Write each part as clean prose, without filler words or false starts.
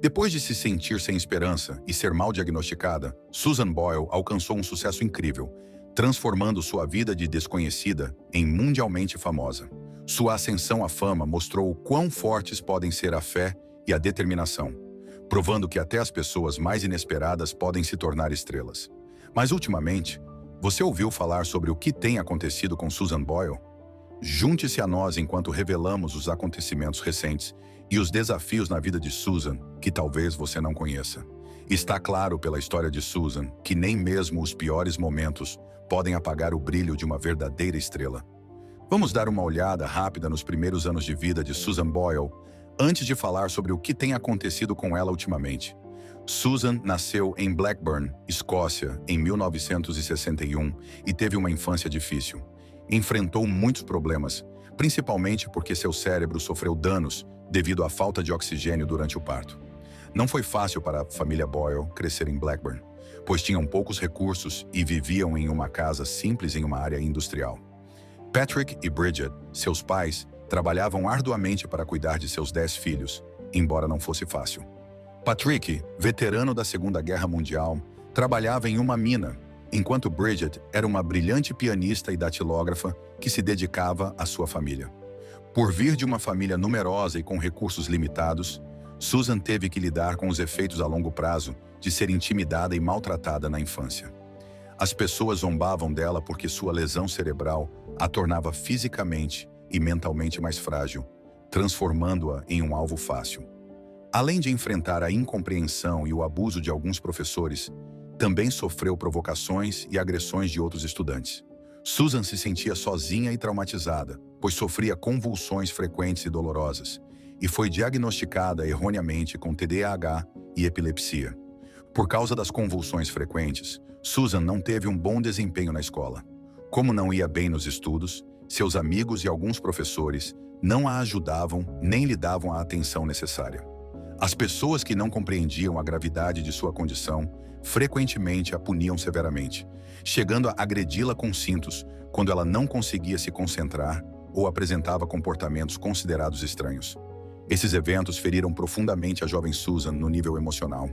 Depois de se sentir sem esperança e ser mal diagnosticada, Susan Boyle alcançou um sucesso incrível, transformando sua vida de desconhecida em mundialmente famosa. Sua ascensão à fama mostrou o quão fortes podem ser a fé e a determinação, provando que até as pessoas mais inesperadas podem se tornar estrelas. Mas ultimamente, você ouviu falar sobre o que tem acontecido com Susan Boyle? Junte-se a nós enquanto revelamos os acontecimentos recentes e os desafios na vida de Susan que talvez você não conheça. Está claro pela história de Susan que nem mesmo os piores momentos podem apagar o brilho de uma verdadeira estrela. Vamos dar uma olhada rápida nos primeiros anos de vida de Susan Boyle, antes de falar sobre o que tem acontecido com ela ultimamente. Susan nasceu em Blackburn, Escócia, em 1961 e teve uma infância difícil. Enfrentou muitos problemas, principalmente porque seu cérebro sofreu danos devido à falta de oxigênio durante o parto. Não foi fácil para a família Boyle crescer em Blackburn, pois tinham poucos recursos e viviam em uma casa simples em uma área industrial. Patrick e Bridget, seus pais, trabalhavam arduamente para cuidar de seus 10 filhos, embora não fosse fácil. Patrick, veterano da Segunda Guerra Mundial, trabalhava em uma mina, enquanto Bridget era uma brilhante pianista e datilógrafa que se dedicava à sua família. Por vir de uma família numerosa e com recursos limitados, Susan teve que lidar com os efeitos a longo prazo de ser intimidada e maltratada na infância. As pessoas zombavam dela porque sua lesão cerebral a tornava fisicamente e mentalmente mais frágil, transformando-a em um alvo fácil. Além de enfrentar a incompreensão e o abuso de alguns professores, também sofreu provocações e agressões de outros estudantes. Susan se sentia sozinha e traumatizada, pois sofria convulsões frequentes e dolorosas, e foi diagnosticada erroneamente com TDAH e epilepsia. Por causa das convulsões frequentes, Susan não teve um bom desempenho na escola. Como não ia bem nos estudos, seus amigos e alguns professores não a ajudavam nem lhe davam a atenção necessária. As pessoas que não compreendiam a gravidade de sua condição frequentemente a puniam severamente, chegando a agredi-la com cintos quando ela não conseguia se concentrar ou apresentava comportamentos considerados estranhos. Esses eventos feriram profundamente a jovem Susan no nível emocional.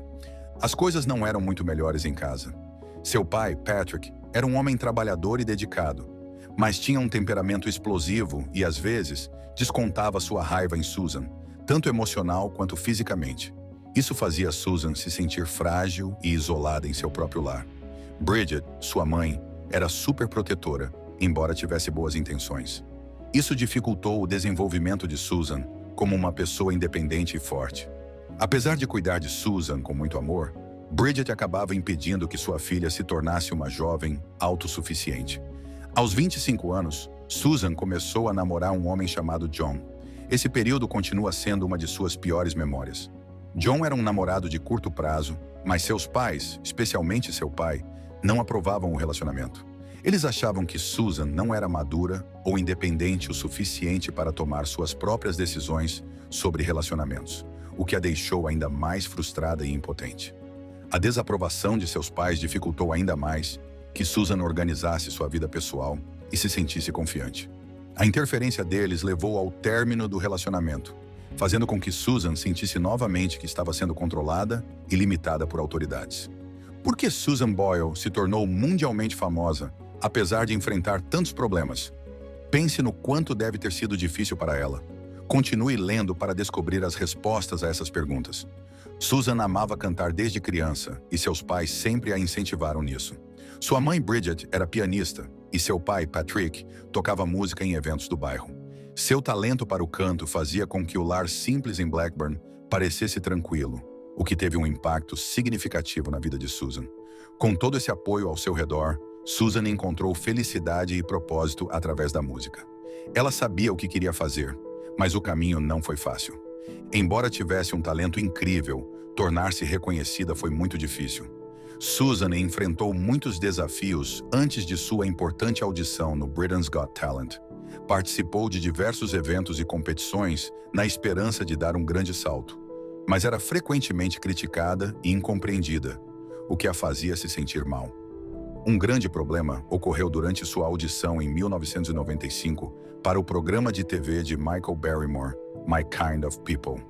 As coisas não eram muito melhores em casa. Seu pai, Patrick, era um homem trabalhador e dedicado, mas tinha um temperamento explosivo e, às vezes, descontava sua raiva em Susan, tanto emocional quanto fisicamente. Isso fazia Susan se sentir frágil e isolada em seu próprio lar. Bridget, sua mãe, era super protetora, embora tivesse boas intenções. Isso dificultou o desenvolvimento de Susan como uma pessoa independente e forte. Apesar de cuidar de Susan com muito amor, Bridget acabava impedindo que sua filha se tornasse uma jovem autossuficiente. Aos 25 anos, Susan começou a namorar um homem chamado John. Esse período continua sendo uma de suas piores memórias. John era um namorado de curto prazo, mas seus pais, especialmente seu pai, não aprovavam o relacionamento. Eles achavam que Susan não era madura ou independente o suficiente para tomar suas próprias decisões sobre relacionamentos, o que a deixou ainda mais frustrada e impotente. A desaprovação de seus pais dificultou ainda mais que Susan organizasse sua vida pessoal e se sentisse confiante. A interferência deles levou ao término do relacionamento, fazendo com que Susan sentisse novamente que estava sendo controlada e limitada por autoridades. Por que Susan Boyle se tornou mundialmente famosa, apesar de enfrentar tantos problemas? Pense no quanto deve ter sido difícil para ela. Continue lendo para descobrir as respostas a essas perguntas. Susan amava cantar desde criança e seus pais sempre a incentivaram nisso. Sua mãe Bridget era pianista e seu pai, Patrick, tocava música em eventos do bairro. Seu talento para o canto fazia com que o lar simples em Blackburn parecesse tranquilo, o que teve um impacto significativo na vida de Susan. Com todo esse apoio ao seu redor, Susan encontrou felicidade e propósito através da música. Ela sabia o que queria fazer, mas o caminho não foi fácil. Embora tivesse um talento incrível, tornar-se reconhecida foi muito difícil. Susan enfrentou muitos desafios antes de sua importante audição no Britain's Got Talent. Participou de diversos eventos e competições na esperança de dar um grande salto, mas era frequentemente criticada e incompreendida, o que a fazia se sentir mal. Um grande problema ocorreu durante sua audição em 1995 para o programa de TV de Michael Barrymore, My Kind of People.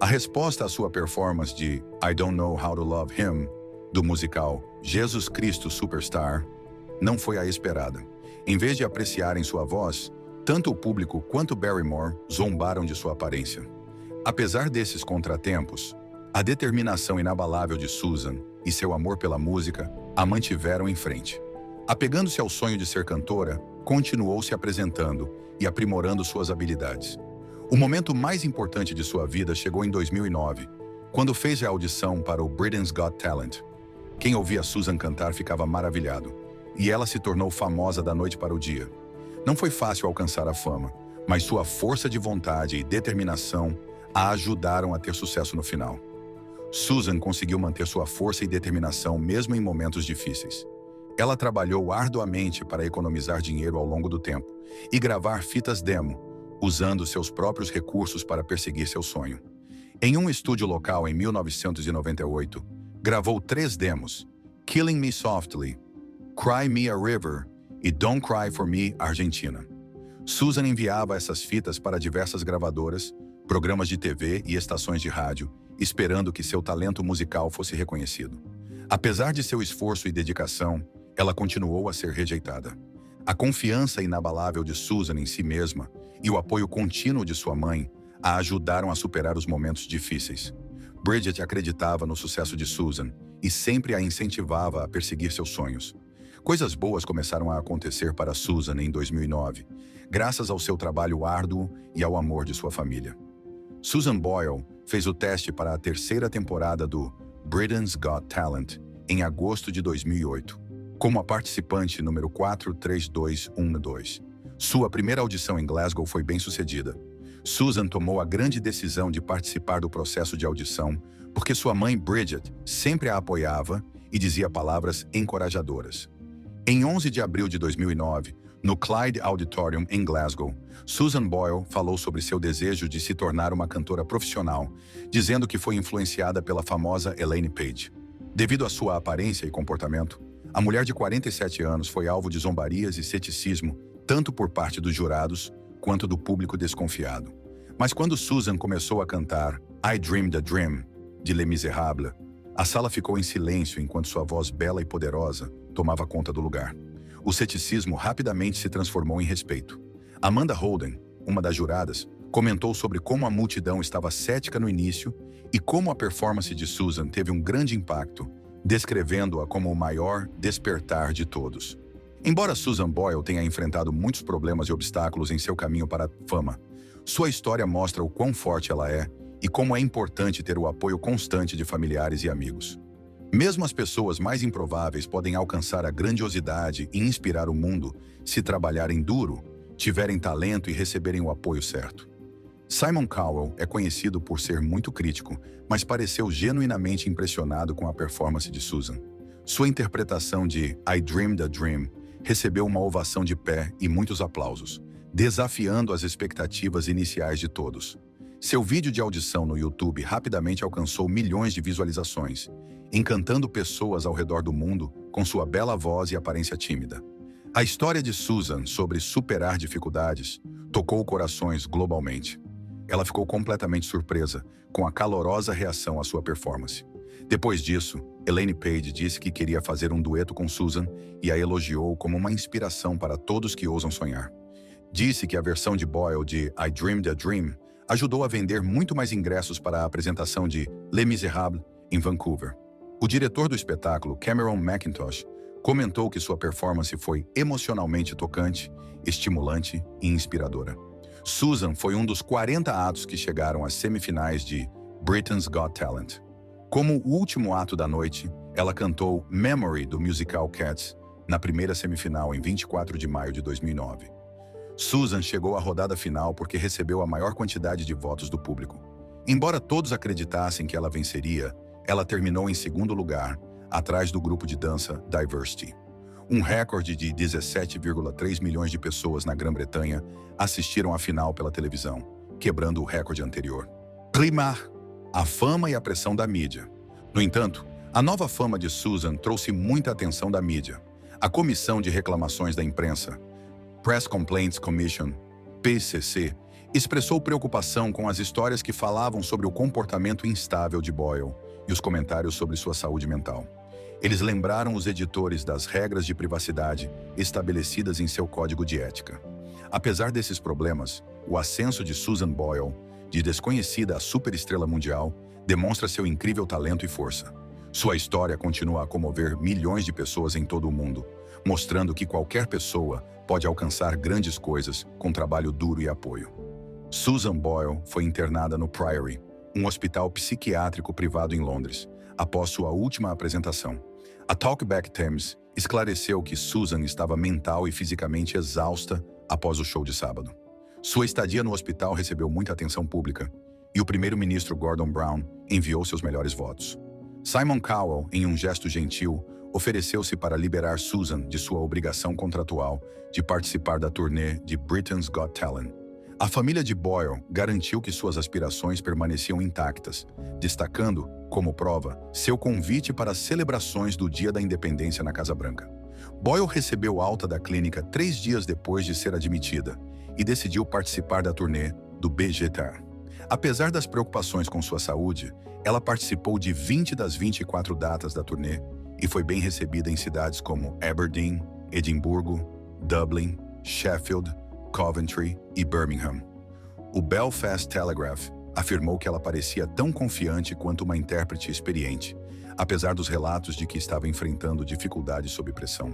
A resposta à sua performance de I Don't Know How to Love Him, do musical Jesus Cristo Superstar, não foi a esperada. Em vez de apreciarem sua voz, tanto o público quanto Barrymore zombaram de sua aparência. Apesar desses contratempos, a determinação inabalável de Susan e seu amor pela música a mantiveram em frente. Apegando-se ao sonho de ser cantora, continuou se apresentando e aprimorando suas habilidades. O momento mais importante de sua vida chegou em 2009, quando fez a audição para o Britain's Got Talent. Quem ouvia Susan cantar ficava maravilhado, e ela se tornou famosa da noite para o dia. Não foi fácil alcançar a fama, mas sua força de vontade e determinação a ajudaram a ter sucesso no final. Susan conseguiu manter sua força e determinação mesmo em momentos difíceis. Ela trabalhou arduamente para economizar dinheiro ao longo do tempo e gravar fitas demo, usando seus próprios recursos para perseguir seu sonho. Em um estúdio local em 1998, gravou 3 demos: Killing Me Softly, Cry Me a River e Don't Cry for Me, Argentina. Susan enviava essas fitas para diversas gravadoras, programas de TV e estações de rádio, esperando que seu talento musical fosse reconhecido. Apesar de seu esforço e dedicação, ela continuou a ser rejeitada. A confiança inabalável de Susan em si mesma e o apoio contínuo de sua mãe a ajudaram a superar os momentos difíceis. Bridget acreditava no sucesso de Susan e sempre a incentivava a perseguir seus sonhos. Coisas boas começaram a acontecer para Susan em 2009, graças ao seu trabalho árduo e ao amor de sua família. Susan Boyle fez o teste para a 3ª temporada do Britain's Got Talent em agosto de 2008, como a participante número 43212. Sua primeira audição em Glasgow foi bem-sucedida. Susan tomou a grande decisão de participar do processo de audição porque sua mãe Bridget sempre a apoiava e dizia palavras encorajadoras. Em 11 de abril de 2009, no Clyde Auditorium em Glasgow, Susan Boyle falou sobre seu desejo de se tornar uma cantora profissional, dizendo que foi influenciada pela famosa Elaine Paige. Devido à sua aparência e comportamento, a mulher de 47 anos foi alvo de zombarias e ceticismo, tanto por parte dos jurados quanto do público desconfiado. Mas quando Susan começou a cantar I Dreamed a Dream, de Les Misérables, a sala ficou em silêncio enquanto sua voz bela e poderosa tomava conta do lugar. O ceticismo rapidamente se transformou em respeito. Amanda Holden, uma das juradas, comentou sobre como a multidão estava cética no início e como a performance de Susan teve um grande impacto, descrevendo-a como o maior despertar de todos. Embora Susan Boyle tenha enfrentado muitos problemas e obstáculos em seu caminho para a fama, sua história mostra o quão forte ela é e como é importante ter o apoio constante de familiares e amigos. Mesmo as pessoas mais improváveis podem alcançar a grandiosidade e inspirar o mundo se trabalharem duro, tiverem talento e receberem o apoio certo. Simon Cowell é conhecido por ser muito crítico, mas pareceu genuinamente impressionado com a performance de Susan. Sua interpretação de I Dreamed a Dream recebeu uma ovação de pé e muitos aplausos, desafiando as expectativas iniciais de todos. Seu vídeo de audição no YouTube rapidamente alcançou milhões de visualizações, encantando pessoas ao redor do mundo com sua bela voz e aparência tímida. A história de Susan sobre superar dificuldades tocou corações globalmente. Ela ficou completamente surpresa com a calorosa reação à sua performance. Depois disso, Elaine Paige disse que queria fazer um dueto com Susan e a elogiou como uma inspiração para todos que ousam sonhar. Disse que a versão de Boyle de I Dreamed a Dream ajudou a vender muito mais ingressos para a apresentação de Les Misérables em Vancouver. O diretor do espetáculo, Cameron McIntosh, comentou que sua performance foi emocionalmente tocante, estimulante e inspiradora. Susan foi um dos 40 atos que chegaram às semifinais de Britain's Got Talent. Como o último ato da noite, ela cantou Memory do musical Cats na primeira semifinal em 24 de maio de 2009. Susan chegou à rodada final porque recebeu a maior quantidade de votos do público. Embora todos acreditassem que ela venceria, ela terminou em segundo lugar, atrás do grupo de dança Diversity. Um recorde de 17,3 milhões de pessoas na Grã-Bretanha assistiram à final pela televisão, quebrando o recorde anterior. Clima, a fama e a pressão da mídia. No entanto, a nova fama de Susan trouxe muita atenção da mídia. A Comissão de Reclamações da Imprensa, Press Complaints Commission, PCC, Expressou preocupação com as histórias que falavam sobre o comportamento instável de Boyle e os comentários sobre sua saúde mental. Eles lembraram os editores das regras de privacidade estabelecidas em seu código de ética. Apesar desses problemas, o ascenso de Susan Boyle, de desconhecida a superestrela mundial, demonstra seu incrível talento e força. Sua história continua a comover milhões de pessoas em todo o mundo, mostrando que qualquer pessoa pode alcançar grandes coisas com trabalho duro e apoio. Susan Boyle foi internada no Priory, um hospital psiquiátrico privado em Londres, após sua última apresentação. A Talkback Thames esclareceu que Susan estava mental e fisicamente exausta após o show de sábado. Sua estadia no hospital recebeu muita atenção pública, e o primeiro-ministro Gordon Brown enviou seus melhores votos. Simon Cowell, em um gesto gentil, ofereceu-se para liberar Susan de sua obrigação contratual de participar da turnê de Britain's Got Talent. A família de Boyle garantiu que suas aspirações permaneciam intactas, destacando, como prova, seu convite para as celebrações do Dia da Independência na Casa Branca. Boyle recebeu alta da clínica 3 dias depois de ser admitida e decidiu participar da turnê do BGT. Apesar das preocupações com sua saúde, ela participou de 20 das 24 datas da turnê e foi bem recebida em cidades como Aberdeen, Edimburgo, Dublin, Sheffield, Coventry e Birmingham. O Belfast Telegraph afirmou que ela parecia tão confiante quanto uma intérprete experiente, apesar dos relatos de que estava enfrentando dificuldades sob pressão.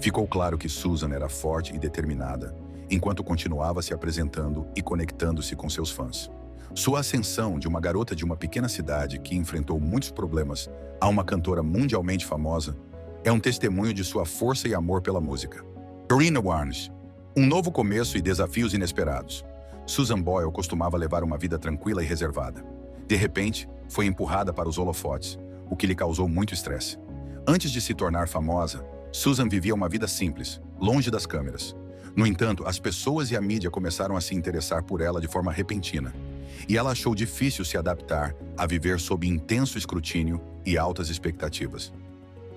Ficou claro que Susan era forte e determinada, enquanto continuava se apresentando e conectando-se com seus fãs. Sua ascensão de uma garota de uma pequena cidade que enfrentou muitos problemas a uma cantora mundialmente famosa é um testemunho de sua força e amor pela música. Karina Warnes. Um novo começo e desafios inesperados. Susan Boyle costumava levar uma vida tranquila e reservada. De repente, foi empurrada para os holofotes, o que lhe causou muito estresse. Antes de se tornar famosa, Susan vivia uma vida simples, longe das câmeras. No entanto, as pessoas e a mídia começaram a se interessar por ela de forma repentina, e ela achou difícil se adaptar a viver sob intenso escrutínio e altas expectativas.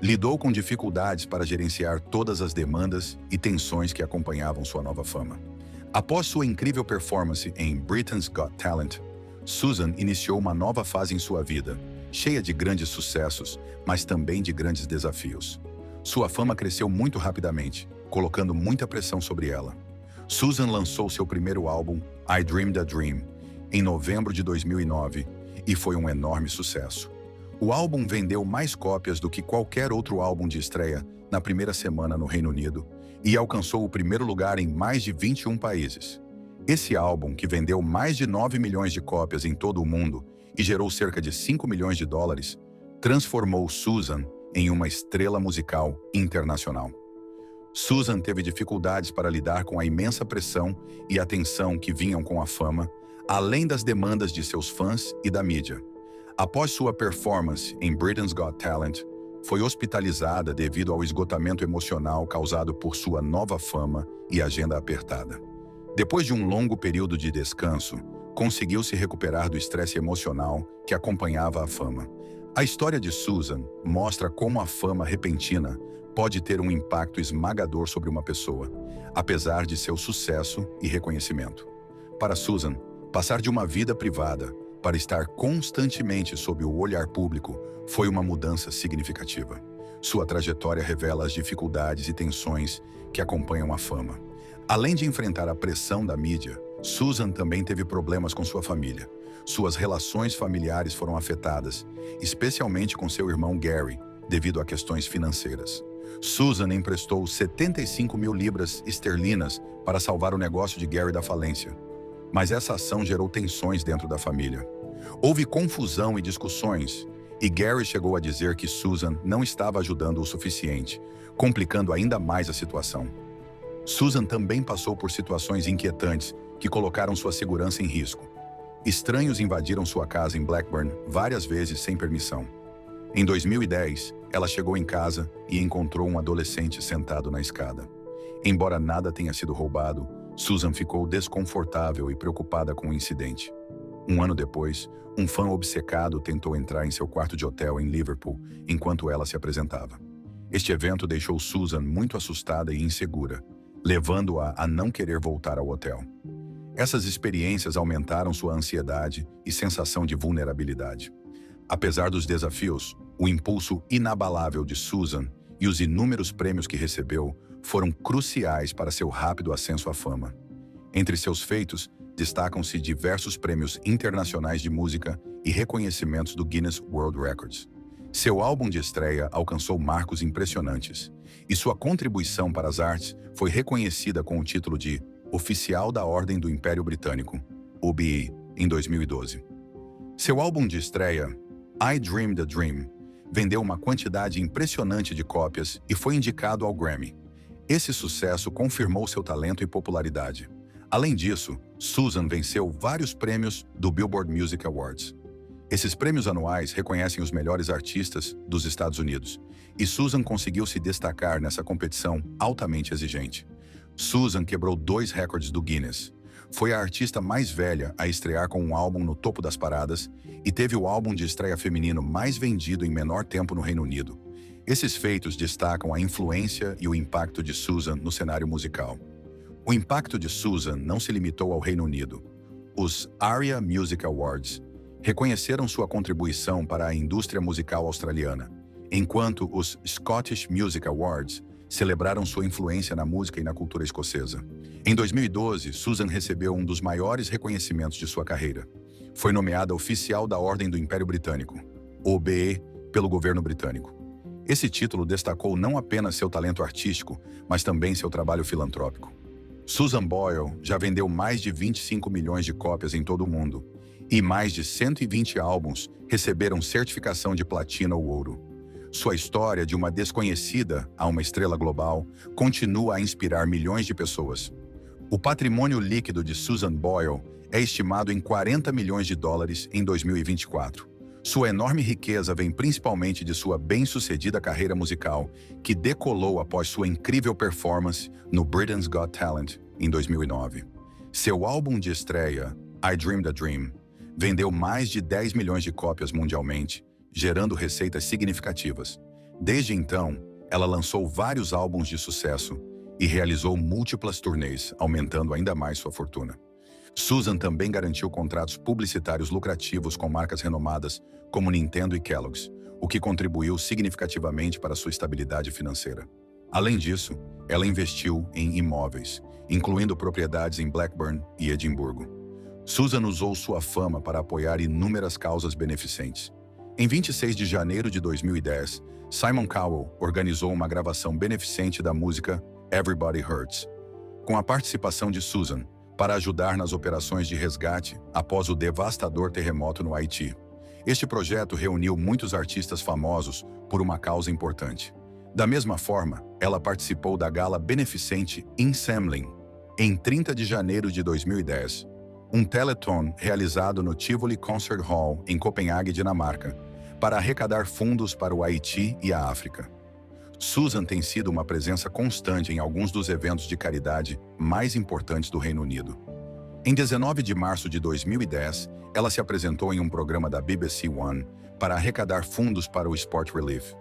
Lidou com dificuldades para gerenciar todas as demandas e tensões que acompanhavam sua nova fama. Após sua incrível performance em Britain's Got Talent, Susan iniciou uma nova fase em sua vida, cheia de grandes sucessos, mas também de grandes desafios. Sua fama cresceu muito rapidamente, colocando muita pressão sobre ela. Susan lançou seu primeiro álbum, I Dreamed a Dream, em novembro de 2009, e foi um enorme sucesso. O álbum vendeu mais cópias do que qualquer outro álbum de estreia na primeira semana no Reino Unido e alcançou o primeiro lugar em mais de 21 países. Esse álbum, que vendeu mais de 9 milhões de cópias em todo o mundo e gerou cerca de 5 milhões de dólares, transformou Susan em uma estrela musical internacional. Susan teve dificuldades para lidar com a imensa pressão e atenção que vinham com a fama, além das demandas de seus fãs e da mídia. Após sua performance em Britain's Got Talent, foi hospitalizada devido ao esgotamento emocional causado por sua nova fama e agenda apertada. Depois de um longo período de descanso, conseguiu se recuperar do estresse emocional que acompanhava a fama. A história de Susan mostra como a fama repentina pode ter um impacto esmagador sobre uma pessoa, apesar de seu sucesso e reconhecimento. Para Susan, passar de uma vida privada para estar constantemente sob o olhar público foi uma mudança significativa. Sua trajetória revela as dificuldades e tensões que acompanham a fama. Além de enfrentar a pressão da mídia, Susan também teve problemas com sua família. Suas relações familiares foram afetadas, especialmente com seu irmão Gary, devido a questões financeiras. Susan emprestou 75 mil libras esterlinas para salvar o negócio de Gary da falência. Mas essa ação gerou tensões dentro da família. Houve confusão e discussões, e Gary chegou a dizer que Susan não estava ajudando o suficiente, complicando ainda mais a situação. Susan também passou por situações inquietantes que colocaram sua segurança em risco. Estranhos invadiram sua casa em Blackburn várias vezes sem permissão. Em 2010, ela chegou em casa e encontrou um adolescente sentado na escada. Embora nada tenha sido roubado, Susan ficou desconfortável e preocupada com o incidente. Um ano depois, um fã obcecado tentou entrar em seu quarto de hotel em Liverpool enquanto ela se apresentava. Este evento deixou Susan muito assustada e insegura, levando-a a não querer voltar ao hotel. Essas experiências aumentaram sua ansiedade e sensação de vulnerabilidade. Apesar dos desafios, o impulso inabalável de Susan e os inúmeros prêmios que recebeu foram cruciais para seu rápido ascenso à fama. Entre seus feitos, destacam-se diversos prêmios internacionais de música e reconhecimentos do Guinness World Records. Seu álbum de estreia alcançou marcos impressionantes, e sua contribuição para as artes foi reconhecida com o título de Oficial da Ordem do Império Britânico, OBE, em 2012. Seu álbum de estreia, I Dream the Dream, vendeu uma quantidade impressionante de cópias e foi indicado ao Grammy. Esse sucesso confirmou seu talento e popularidade. Além disso, Susan venceu vários prêmios do Billboard Music Awards. Esses prêmios anuais reconhecem os melhores artistas dos Estados Unidos, e Susan conseguiu se destacar nessa competição altamente exigente. Susan quebrou 2 recordes do Guinness. Foi a artista mais velha a estrear com um álbum no topo das paradas e teve o álbum de estreia feminino mais vendido em menor tempo no Reino Unido. Esses feitos destacam a influência e o impacto de Susan no cenário musical. O impacto de Susan não se limitou ao Reino Unido. Os ARIA Music Awards reconheceram sua contribuição para a indústria musical australiana, enquanto os Scottish Music Awards celebraram sua influência na música e na cultura escocesa. Em 2012, Susan recebeu um dos maiores reconhecimentos de sua carreira. Foi nomeada Oficial da Ordem do Império Britânico, OBE, pelo governo britânico. Esse título destacou não apenas seu talento artístico, mas também seu trabalho filantrópico. Susan Boyle já vendeu mais de 25 milhões de cópias em todo o mundo, e mais de 120 álbuns receberam certificação de platina ou ouro. Sua história de uma desconhecida a uma estrela global continua a inspirar milhões de pessoas. O patrimônio líquido de Susan Boyle é estimado em 40 milhões de dólares em 2024. Sua enorme riqueza vem principalmente de sua bem-sucedida carreira musical, que decolou após sua incrível performance no Britain's Got Talent em 2009. Seu álbum de estreia, I Dream the Dream, vendeu mais de 10 milhões de cópias mundialmente, gerando receitas significativas. Desde então, ela lançou vários álbuns de sucesso e realizou múltiplas turnês, aumentando ainda mais sua fortuna. Susan também garantiu contratos publicitários lucrativos com marcas renomadas como Nintendo e Kellogg's, o que contribuiu significativamente para sua estabilidade financeira. Além disso, ela investiu em imóveis, incluindo propriedades em Blackburn e Edimburgo. Susan usou sua fama para apoiar inúmeras causas beneficentes. Em 26 de janeiro de 2010, Simon Cowell organizou uma gravação beneficente da música Everybody Hurts, com a participação de Susan, para ajudar nas operações de resgate após o devastador terremoto no Haiti. Este projeto reuniu muitos artistas famosos por uma causa importante. Da mesma forma, ela participou da gala beneficente In Semling, em 30 de janeiro de 2010, um telethon realizado no Tivoli Concert Hall, em Copenhague, Dinamarca, para arrecadar fundos para o Haiti e a África. Susan tem sido uma presença constante em alguns dos eventos de caridade mais importantes do Reino Unido. Em 19 de março de 2010, ela se apresentou em um programa da BBC One para arrecadar fundos para o Sport Relief.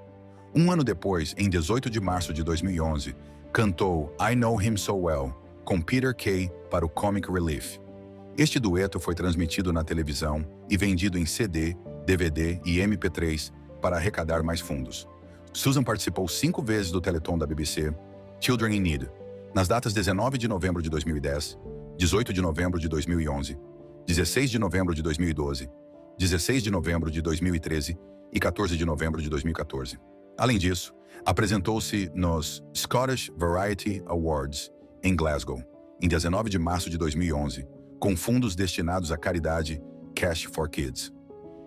Um ano depois, em 18 de março de 2011, cantou I Know Him So Well, com Peter Kay para o Comic Relief. Este dueto foi transmitido na televisão e vendido em CD, DVD e MP3 para arrecadar mais fundos. Susan participou 5 vezes do Telethon da BBC, Children in Need, nas datas 19 de novembro de 2010, 18 de novembro de 2011, 16 de novembro de 2012, 16 de novembro de 2013 e 14 de novembro de 2014. Além disso, apresentou-se nos Scottish Variety Awards, em Glasgow, em 19 de março de 2011, com fundos destinados à caridade Cash for Kids.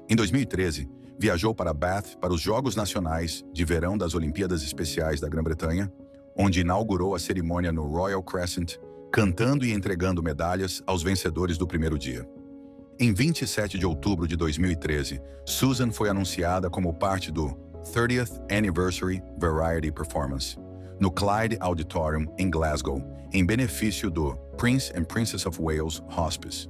Em 2013, viajou para Bath para os Jogos Nacionais de Verão das Olimpíadas Especiais da Grã-Bretanha, onde inaugurou a cerimônia no Royal Crescent, cantando e entregando medalhas aos vencedores do primeiro dia. Em 27 de outubro de 2013, Susan foi anunciada como parte do 30th Anniversary Variety Performance, no Clyde Auditorium, em Glasgow, em benefício do Prince and Princess of Wales Hospice.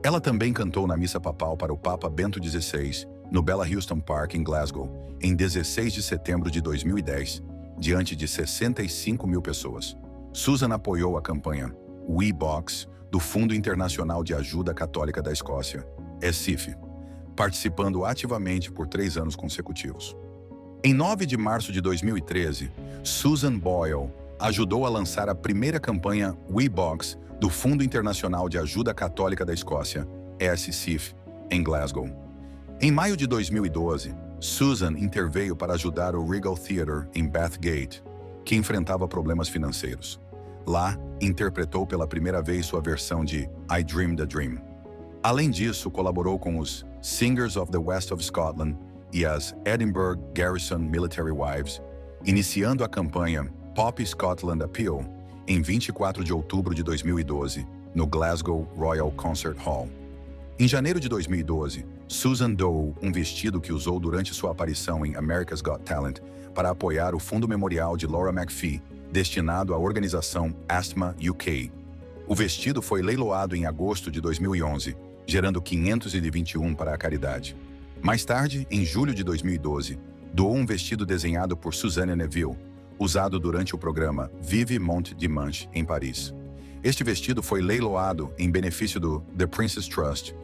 Ela também cantou na missa papal para o Papa Bento XVI, no Bella Houston Park, em Glasgow, em 16 de setembro de 2010, diante de 65 mil pessoas. Susan apoiou a campanha We Box do Fundo Internacional de Ajuda Católica da Escócia, SIF, participando ativamente por 3 anos consecutivos. Em 9 de março de 2013, Susan Boyle ajudou a lançar a primeira campanha WeBox do Fundo Internacional de Ajuda Católica da Escócia, SIF, em Glasgow. Em maio de 2012, Susan interveio para ajudar o Regal Theatre em Bathgate, que enfrentava problemas financeiros. Lá, interpretou pela primeira vez sua versão de I Dreamed a Dream. Além disso, colaborou com os Singers of the West of Scotland e as Edinburgh Garrison Military Wives, iniciando a campanha Pop Scotland Appeal em 24 de outubro de 2012, no Glasgow Royal Concert Hall. Em janeiro de 2012, Susan doou um vestido que usou durante sua aparição em America's Got Talent para apoiar o Fundo Memorial de Laura McPhee, destinado à organização Asthma UK. O vestido foi leiloado em agosto de 2011, gerando 521 para a caridade. Mais tarde, em julho de 2012, doou um vestido desenhado por Suzanne Neville, usado durante o programa Vive Mont Dimanche, em Paris. Este vestido foi leiloado em benefício do The Princess Trust,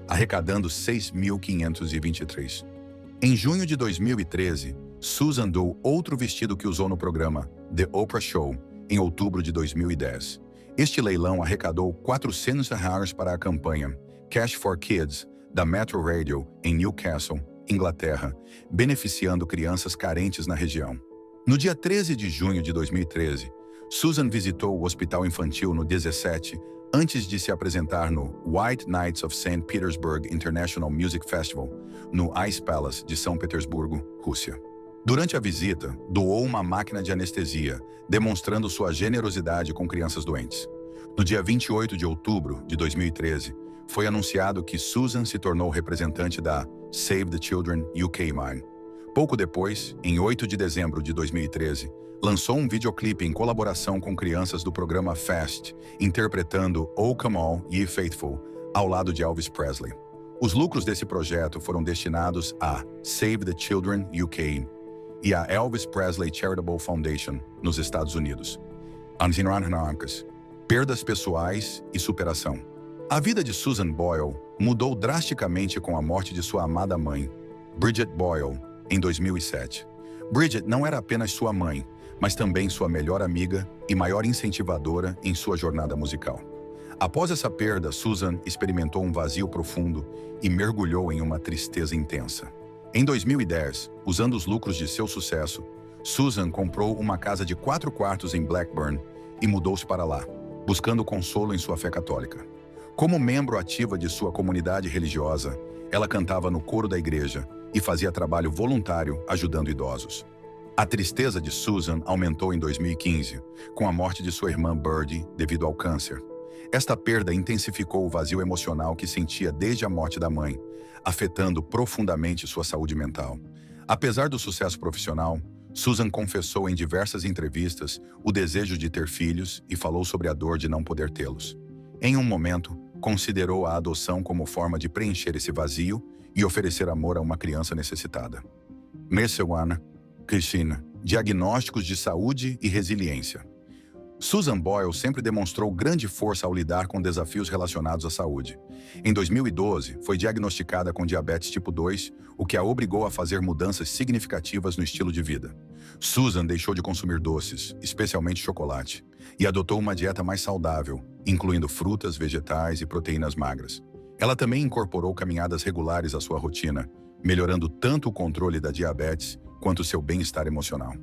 arrecadando 6.523. Em junho de 2013, Susan doou outro vestido que usou no programa The Oprah Show, em outubro de 2010. Este leilão arrecadou £400 para a campanha Cash for Kids, da Metro Radio, em Newcastle, Inglaterra, beneficiando crianças carentes na região. No dia 13 de junho de 2013, Susan visitou o Hospital Infantil no 17, antes de se apresentar no White Nights of St. Petersburg International Music Festival, no Ice Palace de São Petersburgo, Rússia. Durante a visita, doou uma máquina de anestesia, demonstrando sua generosidade com crianças doentes. No dia 28 de outubro de 2013, foi anunciado que Susan se tornou representante da Save the Children UK Mine. Pouco depois, em 8 de dezembro de 2013, lançou um videoclipe em colaboração com crianças do programa FAST, interpretando Oh Come All, Ye Faithful, ao lado de Elvis Presley. Os lucros desse projeto foram destinados a Save the Children UK e a Elvis Presley Charitable Foundation, nos Estados Unidos. Perdas pessoais e superação. A vida de Susan Boyle mudou drasticamente com a morte de sua amada mãe, Bridget Boyle, em 2007. Bridget não era apenas sua mãe, mas também sua melhor amiga e maior incentivadora em sua jornada musical. Após essa perda, Susan experimentou um vazio profundo e mergulhou em uma tristeza intensa. Em 2010, usando os lucros de seu sucesso, Susan comprou uma casa de 4 quartos em Blackburn e mudou-se para lá, buscando consolo em sua fé católica. Como membro ativa de sua comunidade religiosa, ela cantava no coro da igreja e fazia trabalho voluntário ajudando idosos. A tristeza de Susan aumentou em 2015, com a morte de sua irmã Birdie devido ao câncer. Esta perda intensificou o vazio emocional que sentia desde a morte da mãe, afetando profundamente sua saúde mental. Apesar do sucesso profissional, Susan confessou em diversas entrevistas o desejo de ter filhos e falou sobre a dor de não poder tê-los. Em um momento, considerou a adoção como forma de preencher esse vazio e oferecer amor a uma criança necessitada. Messewana, Cristina, diagnósticos de saúde e resiliência. Susan Boyle sempre demonstrou grande força ao lidar com desafios relacionados à saúde. Em 2012, foi diagnosticada com diabetes tipo 2, o que a obrigou a fazer mudanças significativas no estilo de vida. Susan deixou de consumir doces, especialmente chocolate, e adotou uma dieta mais saudável, incluindo frutas, vegetais e proteínas magras. Ela também incorporou caminhadas regulares à sua rotina, melhorando tanto o controle da diabetes quanto seu bem-estar emocional.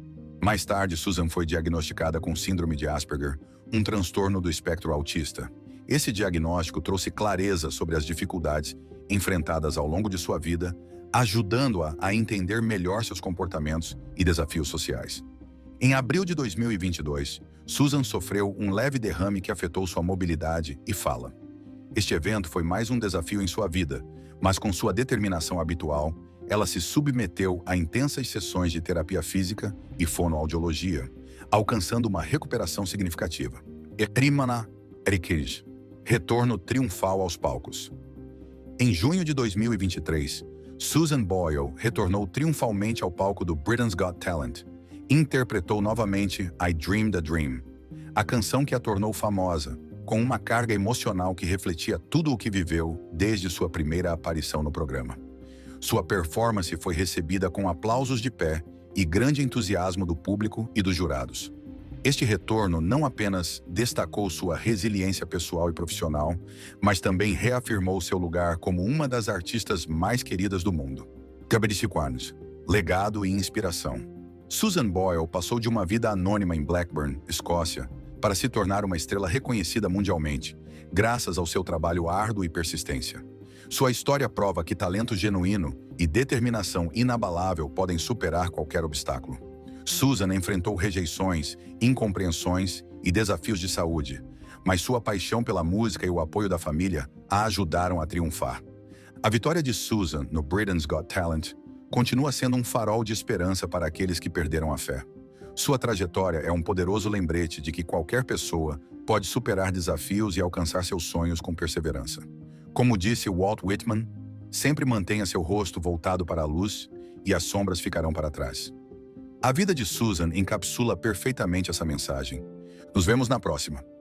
Mais tarde, Susan foi diagnosticada com síndrome de Asperger, um transtorno do espectro autista. Esse diagnóstico trouxe clareza sobre as dificuldades enfrentadas ao longo de sua vida, ajudando-a a entender melhor seus comportamentos e desafios sociais. Em abril de 2022, Susan sofreu um leve derrame que afetou sua mobilidade e fala. Este evento foi mais um desafio em sua vida, mas com sua determinação habitual, ela se submeteu a intensas sessões de terapia física e fonoaudiologia, alcançando uma recuperação significativa. Erimana Erikij, retorno triunfal aos palcos. Em junho de 2023, Susan Boyle retornou triunfalmente ao palco do Britain's Got Talent e interpretou novamente I Dreamed a Dream, a canção que a tornou famosa, com uma carga emocional que refletia tudo o que viveu desde sua primeira aparição no programa. Sua performance foi recebida com aplausos de pé e grande entusiasmo do público e dos jurados. Este retorno não apenas destacou sua resiliência pessoal e profissional, mas também reafirmou seu lugar como uma das artistas mais queridas do mundo. Cabeçalhos, legado e inspiração. Susan Boyle passou de uma vida anônima em Blackburn, Escócia, para se tornar uma estrela reconhecida mundialmente, graças ao seu trabalho árduo e persistência. Sua história prova que talento genuíno e determinação inabalável podem superar qualquer obstáculo. Susan enfrentou rejeições, incompreensões e desafios de saúde, mas sua paixão pela música e o apoio da família a ajudaram a triunfar. A vitória de Susan no Britain's Got Talent continua sendo um farol de esperança para aqueles que perderam a fé. Sua trajetória é um poderoso lembrete de que qualquer pessoa pode superar desafios e alcançar seus sonhos com perseverança. Como disse Walt Whitman, sempre mantenha seu rosto voltado para a luz e as sombras ficarão para trás. A vida de Susan encapsula perfeitamente essa mensagem. Nos vemos na próxima.